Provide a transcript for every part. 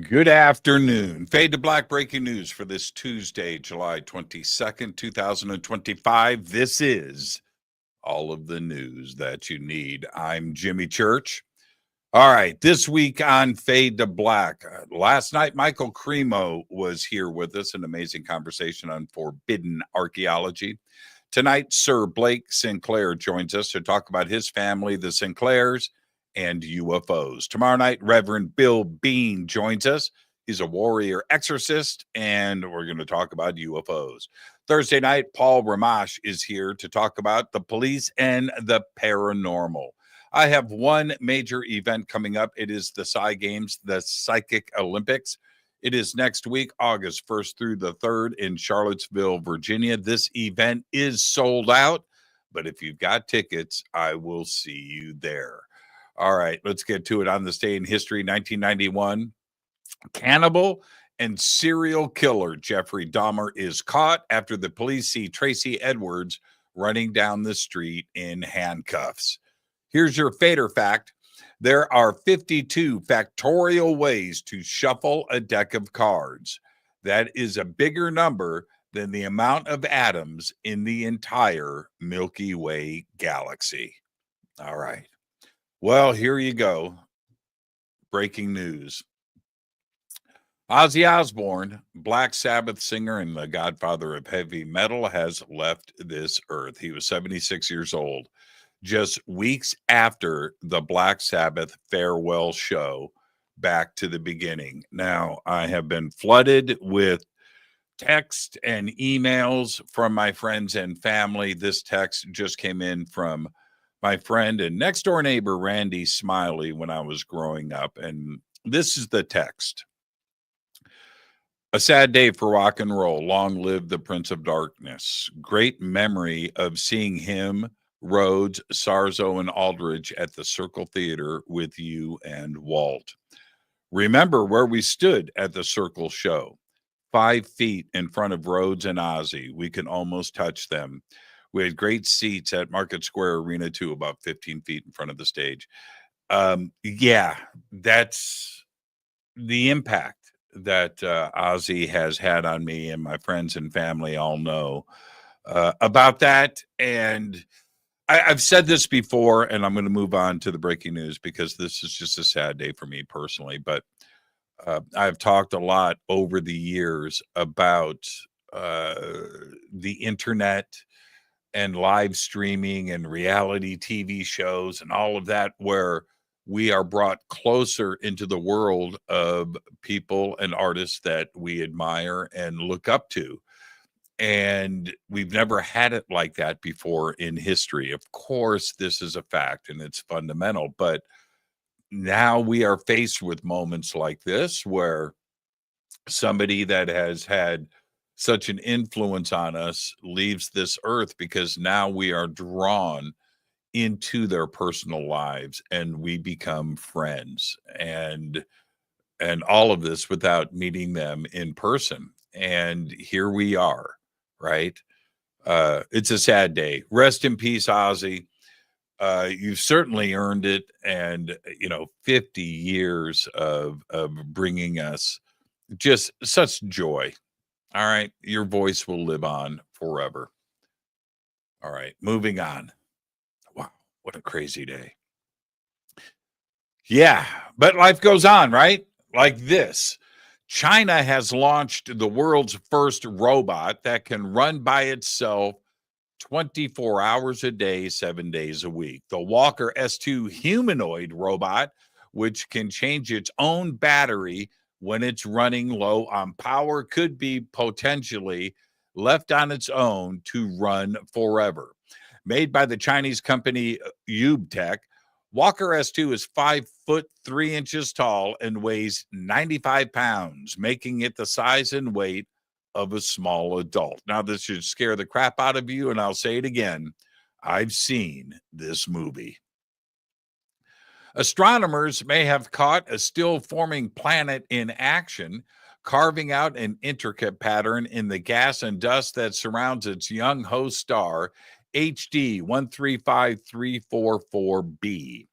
Good afternoon. Fade to Black breaking news for this Tuesday, July 22nd, 2025. This is all of the news that you need. I'm Jimmy Church. All right, this week on Fade to Black. Last night, Michael Cremo was here with us, an amazing conversation on forbidden archaeology. Tonight, Sir Blake Sinclair joins us to talk about his family, the Sinclairs, and UFOs. Tomorrow night, Reverend Bill Bean joins us. He's a warrior exorcist, and we're going to talk about UFOs. Thursday night, Paul Ramash is here to talk about the police and the paranormal. I have one major event coming up. It is the PSI Games, the Psychic Olympics. It is next week, August 1st through the 3rd in Charlottesville, Virginia. This event is sold out, but if you've got tickets, I will see you there. All right, let's get to it. On this day in history, 1991, cannibal and serial killer Jeffrey Dahmer is caught after the police see Tracy Edwards running down the street in handcuffs. Here's your fader fact. There are 52 factorial ways to shuffle a deck of cards. That is a bigger number than the amount of atoms in the entire Milky Way galaxy. All right. Well, here you go. Breaking news. Ozzy Osbourne, Black Sabbath singer and the godfather of heavy metal, has left this earth. He was 76 years old, just weeks after the Black Sabbath farewell show, Back to the Beginning. Now, I have been flooded with text and emails from my friends and family. This text just came in from my friend and next door neighbor, Randy Smiley, when I was growing up. And this is the text. A sad day for rock and roll. Long live the Prince of Darkness. Great memory of seeing him, Rhodes, Sarzo, and Aldridge at the Circle Theater with you and Walt. Remember where we stood at the Circle show. 5 feet in front of Rhodes and Ozzy. We can almost touch them. We had great seats at Market Square Arena, too, about 15 feet in front of the stage. Yeah, that's the impact that Ozzy has had on me, and my friends and family all know about that. And I've said this before, and I'm going to move on to the breaking news because this is just a sad day for me personally. But I've talked a lot over the years about the internet and live streaming and reality TV shows and all of that, where we are brought closer into the world of people and artists that we admire and look up to. And we've never had it like that before in history. Of course, this is a fact and it's fundamental, but now we are faced with moments like this where somebody that has had such an influence on us leaves this earth, because now we are drawn into their personal lives and we become friends, and all of this without meeting them in person. And here we are, right? It's a sad day. Rest in peace, Ozzy. You've certainly earned it. And, 50 years of bringing us just such joy. All right. Your voice will live on forever. All right. Moving on. Wow. What a crazy day. Yeah. But life goes on, right? Like this. China has launched the world's first robot that can run by itself 24 hours a day, 7 days a week. The Walker S2 humanoid robot, which can change its own battery when it's running low on power, could be potentially left on its own to run forever. Made by the Chinese company Ubtech, Walker S2 is 5'3" tall and weighs 95 pounds, making it the size and weight of a small adult. Now, this should scare the crap out of you, and I'll say it again. I've seen this movie. Astronomers may have caught a still-forming planet in action, carving out an intricate pattern in the gas and dust that surrounds its young host star, HD 135344b.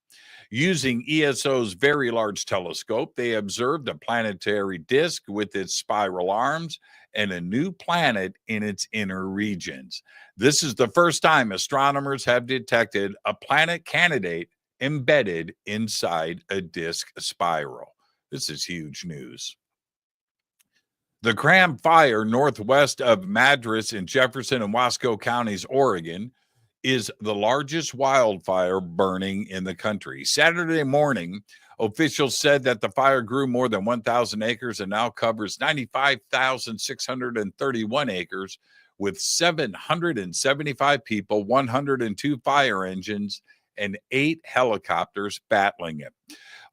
Using ESO's Very Large Telescope, they observed a planetary disk with its spiral arms and a new planet in its inner regions. This is the first time astronomers have detected a planet candidate embedded inside a disk spiral. This is huge news. The Cram Fire northwest of Madras in Jefferson and Wasco counties, Oregon, is the largest wildfire burning in the country. Saturday morning, officials said that the fire grew more than 1,000 acres and now covers 95,631 acres with 775 people, 102 fire engines, and 8 helicopters battling it.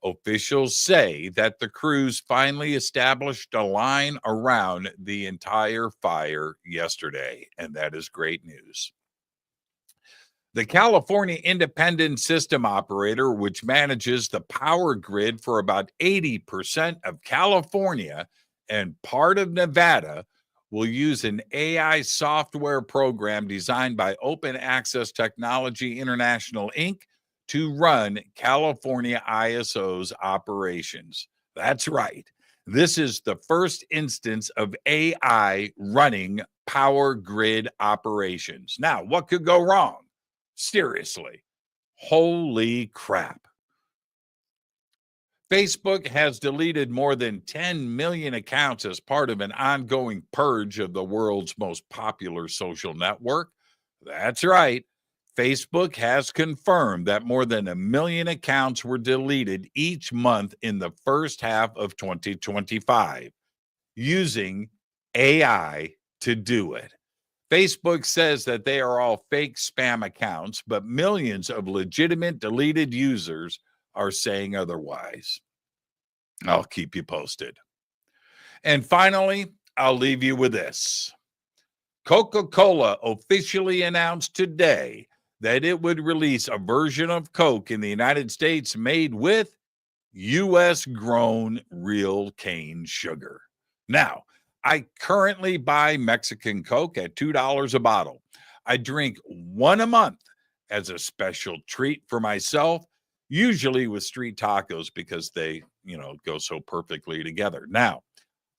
Officials say that the crews finally established a line around the entire fire yesterday, and that is great news. The California Independent System Operator, which manages the power grid for about 80% of California and part of Nevada, will use an AI software program designed by Open Access Technology International, Inc., to run California ISO's operations. That's right. This is the first instance of AI running power grid operations. Now, what could go wrong? Seriously. Holy crap. Facebook has deleted more than 10 million accounts as part of an ongoing purge of the world's most popular social network. That's right. Facebook has confirmed that more than 1 million accounts were deleted each month in the first half of 2025, using AI to do it. Facebook says that they are all fake spam accounts, but millions of legitimate deleted users are saying otherwise. I'll keep you posted. And finally, I'll leave you with this. Coca-Cola officially announced today that it would release a version of Coke in the United States made with U.S. grown real cane sugar. Now, I currently buy Mexican Coke at $2 a bottle. I drink one a month as a special treat for myself, usually with street tacos because they, go so perfectly together. Now,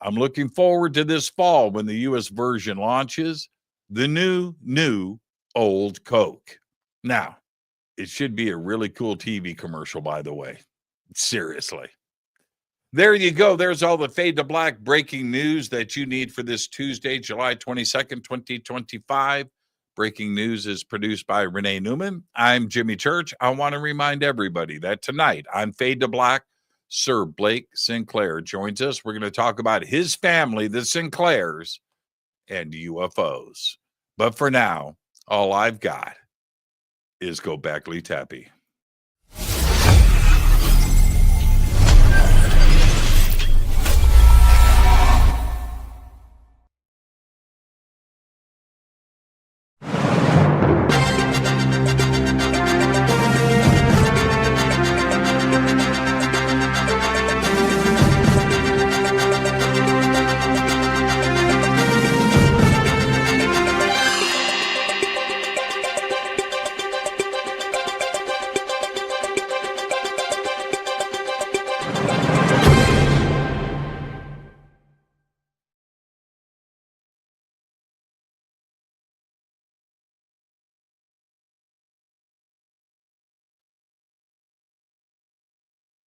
I'm looking forward to this fall when the U.S. version launches, the new old Coke. Now, it should be a really cool TV commercial, by the way. Seriously. There you go. There's all the Fade to Black breaking news that you need for this Tuesday, July 22nd, 2025. Breaking news is produced by Renee Neumann. I'm Jimmy Church. I want to remind everybody that tonight on Fade to Black, Sir Blake Sinclair joins us. We're going to talk about his family, the Sinclairs, and UFOs. But for now, all I've got is Go Back Lee Tappy.